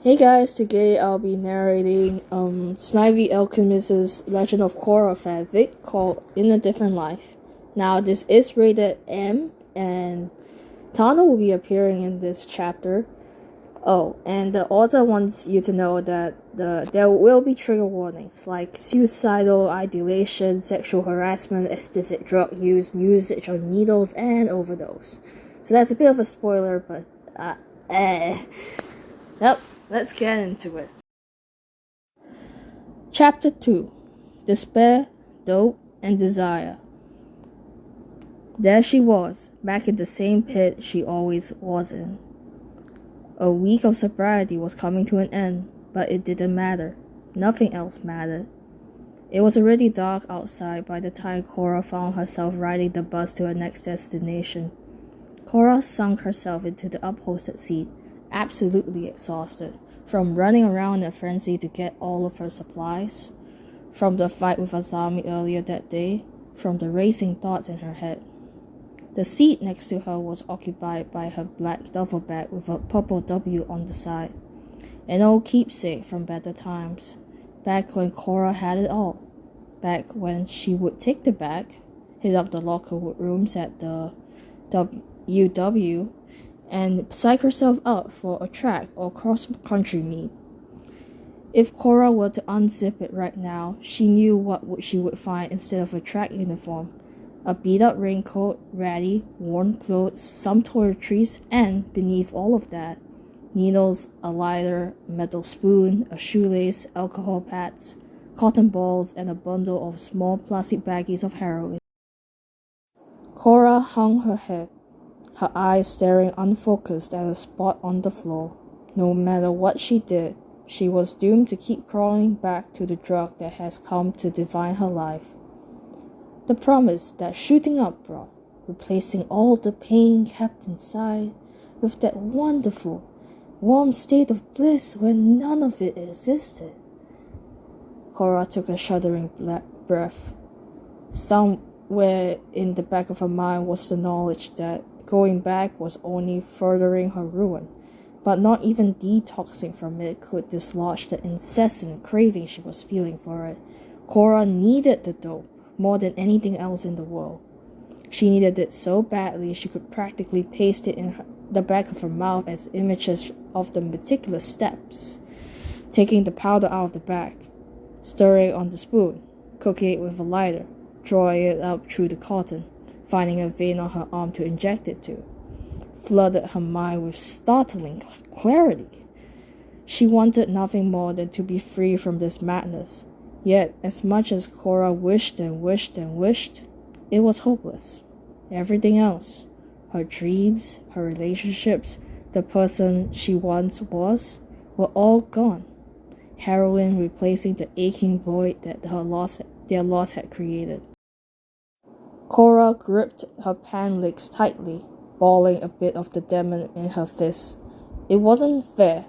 Hey guys, today I'll be narrating SnivyAlchemist's Legend of Korra fanfic called In a Different Life. Now this is rated M and Tana will be appearing in this chapter. Oh, and the author wants you to know that there will be trigger warnings like suicidal ideation, sexual harassment, explicit drug use, usage of needles, and overdose. So that's a bit of a spoiler, but Yep, let's get into it. Chapter 2. Despair, Dope, and Desire. There she was, back in the same pit she always was in. A week of sobriety was coming to an end, but it didn't matter. Nothing else mattered. It was already dark outside by the time Korra found herself riding the bus to her next destination. Korra sunk herself into the upholstered seat, absolutely exhausted, from running around in a frenzy to get all of her supplies, from the fight with Azami earlier that day, from the racing thoughts in her head. The seat next to her was occupied by her black duffel bag with a purple W on the side, an old keepsake from better times, back when Korra had it all, back when she would take the bag, hit up the locker rooms at the WW, and psych herself out for a track or cross-country meet. If Korra were to unzip it right now, she knew what she would find instead of a track uniform. A beat-up raincoat, ratty, worn clothes, some toiletries, and, beneath all of that, needles, a lighter, metal spoon, a shoelace, alcohol pads, cotton balls, and a bundle of small plastic baggies of heroin. Korra hung her head, her eyes staring unfocused at a spot on the floor. No matter what she did, she was doomed to keep crawling back to the drug that has come to define her life. The promise that shooting up brought, replacing all the pain kept inside with that wonderful, warm state of bliss where none of it existed. Korra took a shuddering breath. Somewhere in the back of her mind was the knowledge that going back was only furthering her ruin, but not even detoxing from it could dislodge the incessant craving she was feeling for it. Korra needed the dope more than anything else in the world. She needed it so badly she could practically taste it in the back of her mouth as images of the meticulous steps, taking the powder out of the bag, stirring on the spoon, cooking it with a lighter, drawing it up through the cotton, finding a vein on her arm to inject it to, flooded her mind with startling clarity. She wanted nothing more than to be free from this madness. Yet, as much as Korra wished and wished and wished, it was hopeless. Everything else, her dreams, her relationships, the person she once was, were all gone. Heroin replacing the aching void that their loss had created. Korra gripped her pant legs tightly, balling a bit of the demon in her fists. It wasn't fair.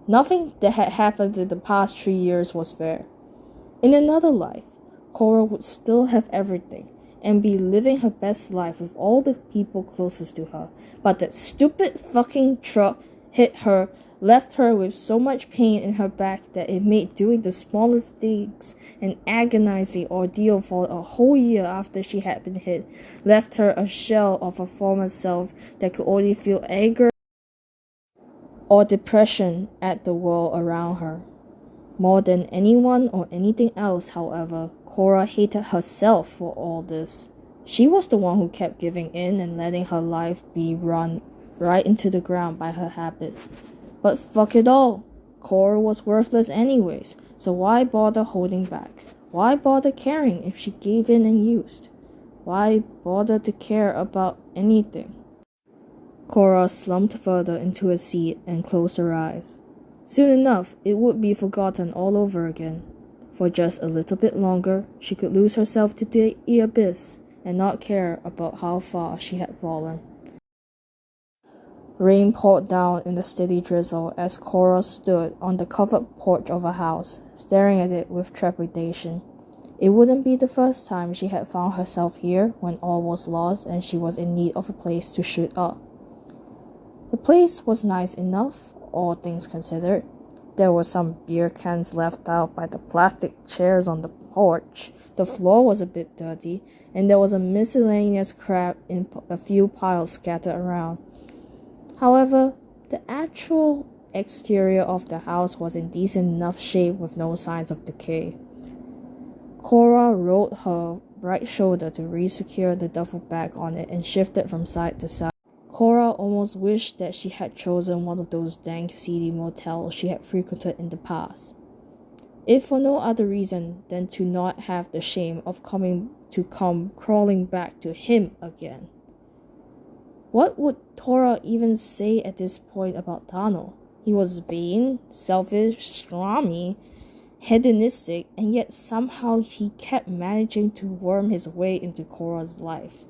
Nothing that had happened in the past 3 years was fair. In another life, Korra would still have everything and be living her best life with all the people closest to her, but that stupid fucking truck hit her, left her with so much pain in her back that it made doing the smallest things an agonizing ordeal for a whole year after she had been hit, left her a shell of her former self that could only feel anger or depression at the world around her. More than anyone or anything else, however, Korra hated herself for all this. She was the one who kept giving in and letting her life be run right into the ground by her habit. But fuck it all. Korra was worthless anyways, so why bother holding back? Why bother caring if she gave in and used? Why bother to care about anything? Korra slumped further into a seat and closed her eyes. Soon enough, it would be forgotten all over again. For just a little bit longer, she could lose herself to the abyss and not care about how far she had fallen. Rain poured down in a steady drizzle as Korra stood on the covered porch of her house, staring at it with trepidation. It wouldn't be the first time she had found herself here when all was lost and she was in need of a place to shoot up. The place was nice enough, all things considered. There were some beer cans left out by the plastic chairs on the porch. The floor was a bit dirty, and there was a miscellaneous crap in a few piles scattered around. However, the actual exterior of the house was in decent enough shape with no signs of decay. Korra rolled her right shoulder to re-secure the duffel bag on it and shifted from side to side. Korra almost wished that she had chosen one of those dank, seedy motels she had frequented in the past, if for no other reason than to not have the shame of come crawling back to him again. What would Korra even say at this point about Tano? He was vain, selfish, scrawny, hedonistic, and yet somehow he kept managing to worm his way into Korra's life.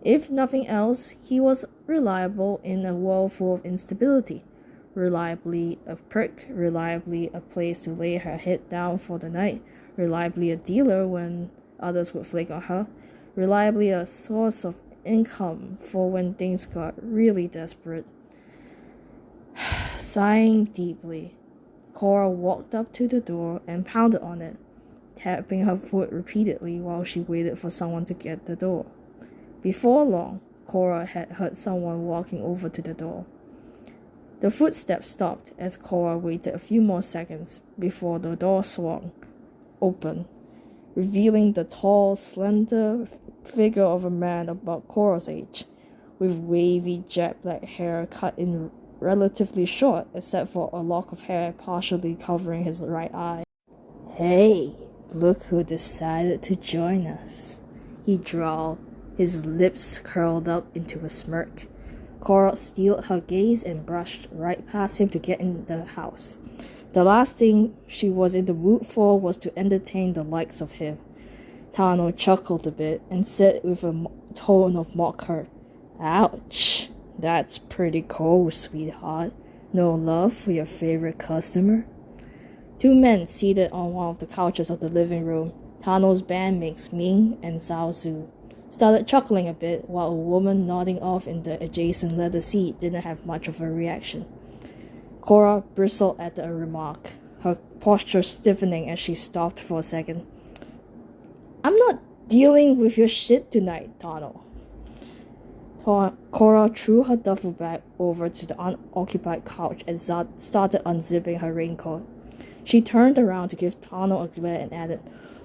If nothing else, he was reliable in a world full of instability. Reliably a prick, reliably a place to lay her head down for the night, reliably a dealer when others would flake on her, reliably a source of income for when things got really desperate. Sighing deeply, Korra walked up to the door and pounded on it, tapping her foot repeatedly while she waited for someone to get the door. Before long, Korra had heard someone walking over to the door. The footsteps stopped as Korra waited a few more seconds before the door swung open, revealing the tall, slender figure of a man about Korra's age, with wavy jet black hair cut in relatively short except for a lock of hair partially covering his right eye. "Hey, look who decided to join us," he drawled, his lips curled up into a smirk. Korra steeled her gaze and brushed right past him to get in the house. The last thing she was in the mood for was to entertain the likes of him. Tano chuckled a bit and said with a tone of mock hurt, "Ouch, that's pretty cold, sweetheart. No love for your favorite customer?" Two men seated on one of the couches of the living room, Tano's bandmates Ming and Zhao Zu, started chuckling a bit while a woman nodding off in the adjacent leather seat didn't have much of a reaction. Korra bristled at the remark, her posture stiffening as she stopped for a second. "I'm not dealing with your shit tonight, Tano." Korra threw her duffel bag over to the unoccupied couch and started unzipping her raincoat. She turned around to give Tano a glare and added,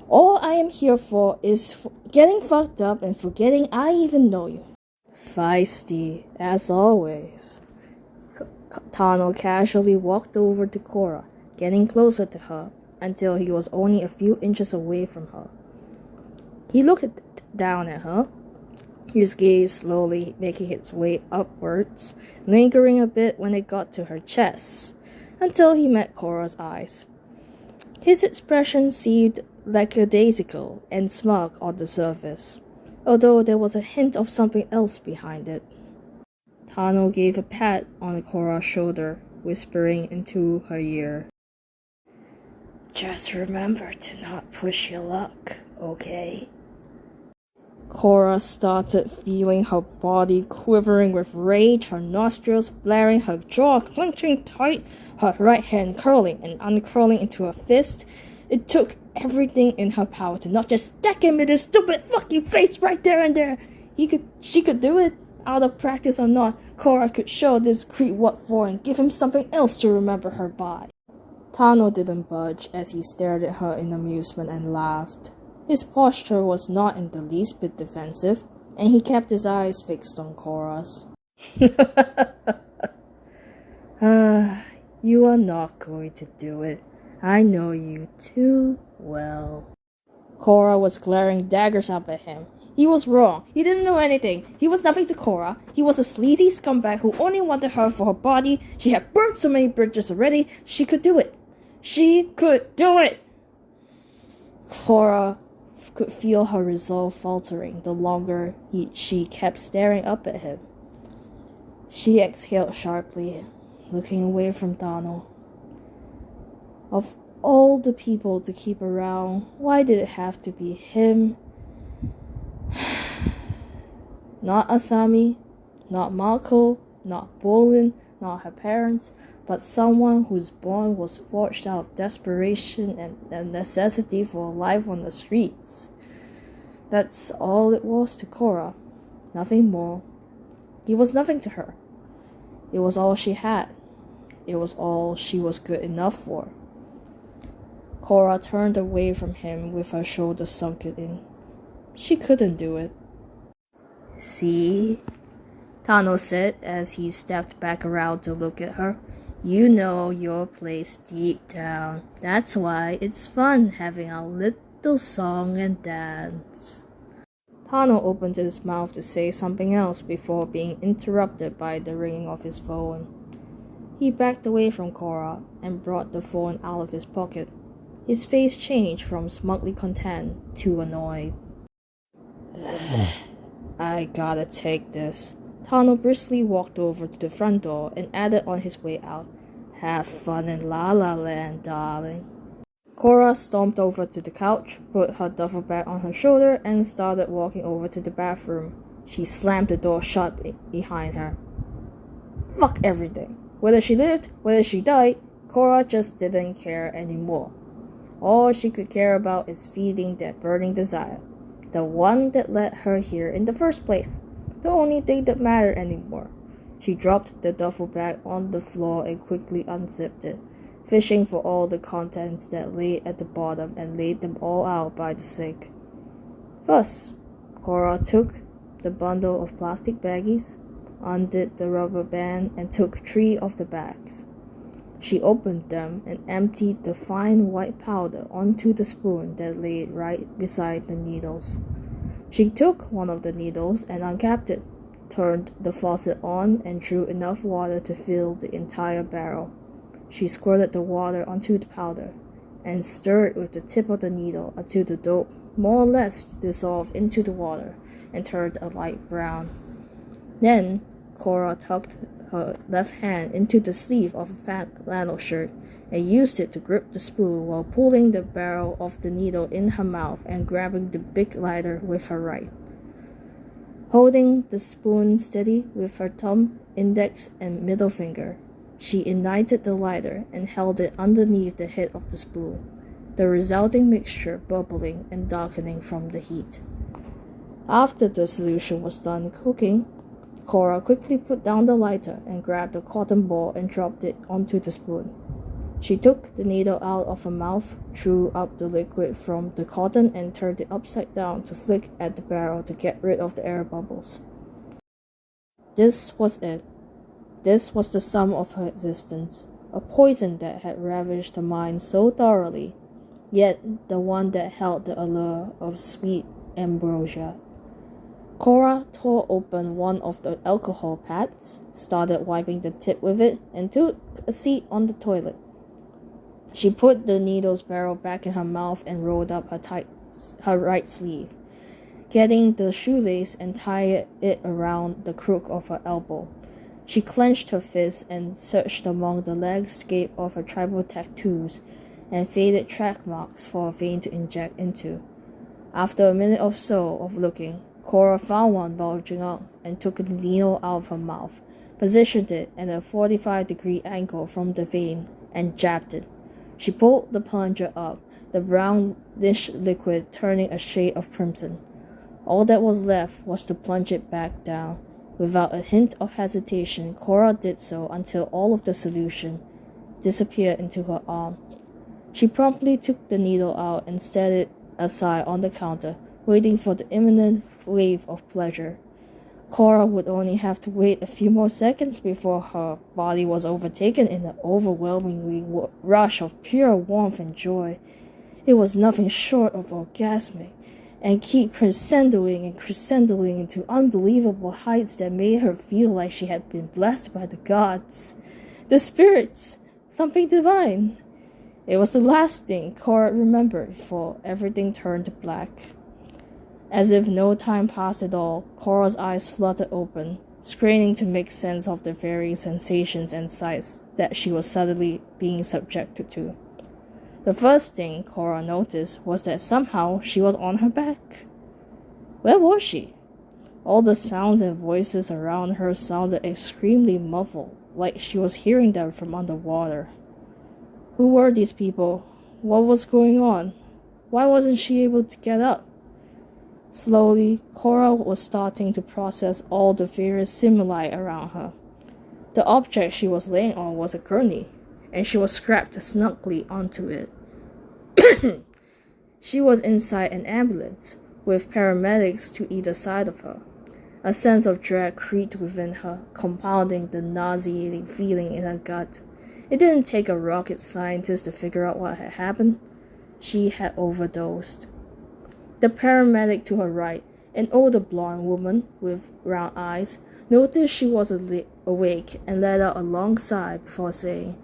"All I am here for is getting fucked up and forgetting I even know you." Feisty, as always. Tano casually walked over to Korra, getting closer to her until he was only a few inches away from her. He looked down at her, his gaze slowly making its way upwards, lingering a bit when it got to her chest, until he met Korra's eyes. His expression seemed lackadaisical and smug on the surface, although there was a hint of something else behind it. Tano gave a pat on Korra's shoulder, whispering into her ear, "Just remember to not push your luck, okay?" Korra started feeling her body quivering with rage, her nostrils flaring, her jaw clenching tight, her right hand curling and uncurling into a fist. It took everything in her power to not just stack him in his stupid fucking face right there and there. She could do it. Out of practice or not, Korra could show this creep what for and give him something else to remember her by. Tano didn't budge as he stared at her in amusement and laughed. His posture was not in the least bit defensive, and he kept his eyes fixed on Korra's. You are not going to do it. I know you too well." Korra was glaring daggers up at him. He was wrong. He didn't know anything. He was nothing to Korra. He was a sleazy scumbag who only wanted her for her body. She had burnt so many bridges already. She could do it. She could do it! Korra could feel her resolve faltering the longer she kept staring up at him. She exhaled sharply, looking away from Tano. Of all the people to keep around, why did it have to be him? Not Asami, not Mako, not Bolin, not her parents, but someone whose bond was forged out of desperation and the necessity for a life on the streets. That's all it was to Korra. Nothing more. He was nothing to her. It was all she had. It was all she was good enough for. Korra turned away from him with her shoulders sunken in. She couldn't do it. "See?" Tano said as he stepped back around to look at her. "You know your place deep down. That's why it's fun having a little song and dance." Tano opened his mouth to say something else before being interrupted by the ringing of his phone. He backed away from Korra and brought the phone out of his pocket. His face changed from smugly content to annoyed. "I gotta take this." Tano briskly walked over to the front door and added on his way out, "Have fun in La La Land, darling." Korra stomped over to the couch, put her duffel bag on her shoulder, and started walking over to the bathroom. She slammed the door shut behind her. Fuck everything. Whether she lived, whether she died, Korra just didn't care anymore. All she could care about is feeding that burning desire, the one that led her here in the first place, the only thing that mattered anymore. She dropped the duffel bag on the floor and quickly unzipped it, fishing for all the contents that lay at the bottom and laid them all out by the sink. First, Korra took the bundle of plastic baggies, undid the rubber band, and took 3 of the bags. She opened them and emptied the fine white powder onto the spoon that lay right beside the needles. She took one of the needles and uncapped it, turned the faucet on, and drew enough water to fill the entire barrel. She squirted the water onto the powder and stirred with the tip of the needle until the dope more or less dissolved into the water and turned a light brown. Then Korra tucked her left hand into the sleeve of a fat flannel shirt and used it to grip the spoon while pulling the barrel of the needle in her mouth and grabbing the big lighter with her right. Holding the spoon steady with her thumb, index, and middle finger, she ignited the lighter and held it underneath the head of the spoon, the resulting mixture bubbling and darkening from the heat. After the solution was done cooking, Korra quickly put down the lighter and grabbed a cotton ball and dropped it onto the spoon. She took the needle out of her mouth, drew up the liquid from the cotton, and turned it upside down to flick at the barrel to get rid of the air bubbles. This was it. This was the sum of her existence, a poison that had ravished her mind so thoroughly, yet the one that held the allure of sweet ambrosia. Korra tore open one of the alcohol pads, started wiping the tip with it, and took a seat on the toilet. She put the needle's barrel back in her mouth and rolled up her right sleeve, getting the shoelace and tied it around the crook of her elbow. She clenched her fist and searched among the landscape of her tribal tattoos and faded track marks for a vein to inject into. After a minute or so of looking, Korra found one bulging out and took the needle out of her mouth, positioned it at a 45-degree angle from the vein, and jabbed it. She pulled the plunger up, the brownish liquid turning a shade of crimson. All that was left was to plunge it back down. Without a hint of hesitation, Korra did so until all of the solution disappeared into her arm. She promptly took the needle out and set it aside on the counter, waiting for the imminent wave of pleasure. Korra would only have to wait a few more seconds before her body was overtaken in an overwhelming rush of pure warmth and joy. It was nothing short of orgasmic, and keep crescendoing into unbelievable heights that made her feel like she had been blessed by the gods, the spirits, something divine. It was the last thing Korra remembered before everything turned black. As if no time passed at all, Korra's eyes fluttered open, straining to make sense of the varying sensations and sights that she was suddenly being subjected to. The first thing Korra noticed was that somehow she was on her back. Where was she? All the sounds and voices around her sounded extremely muffled, like she was hearing them from underwater. Who were these people? What was going on? Why wasn't she able to get up? Slowly, Korra was starting to process all the various stimuli around her. The object she was laying on was a gurney, and she was strapped snugly onto it. She was inside an ambulance, with paramedics to either side of her. A sense of dread creaked within her, compounding the nauseating feeling in her gut. It didn't take a rocket scientist to figure out what had happened. She had overdosed. The paramedic to her right, an older blonde woman with round eyes, noticed she was awake and let out a long sigh before saying,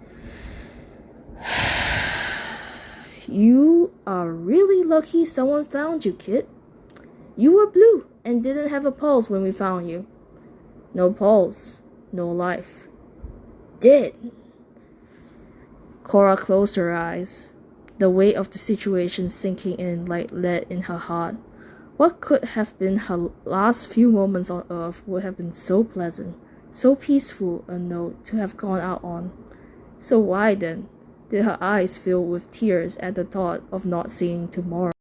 "You are really lucky someone found you, kid. You were blue and didn't have a pulse when we found you. No pulse, no life. Dead." Korra closed her eyes, the weight of the situation sinking in like lead in her heart. What could have been her last few moments on Earth would have been so pleasant, so peaceful a note to have gone out on. So why, then, did her eyes fill with tears at the thought of not seeing tomorrow?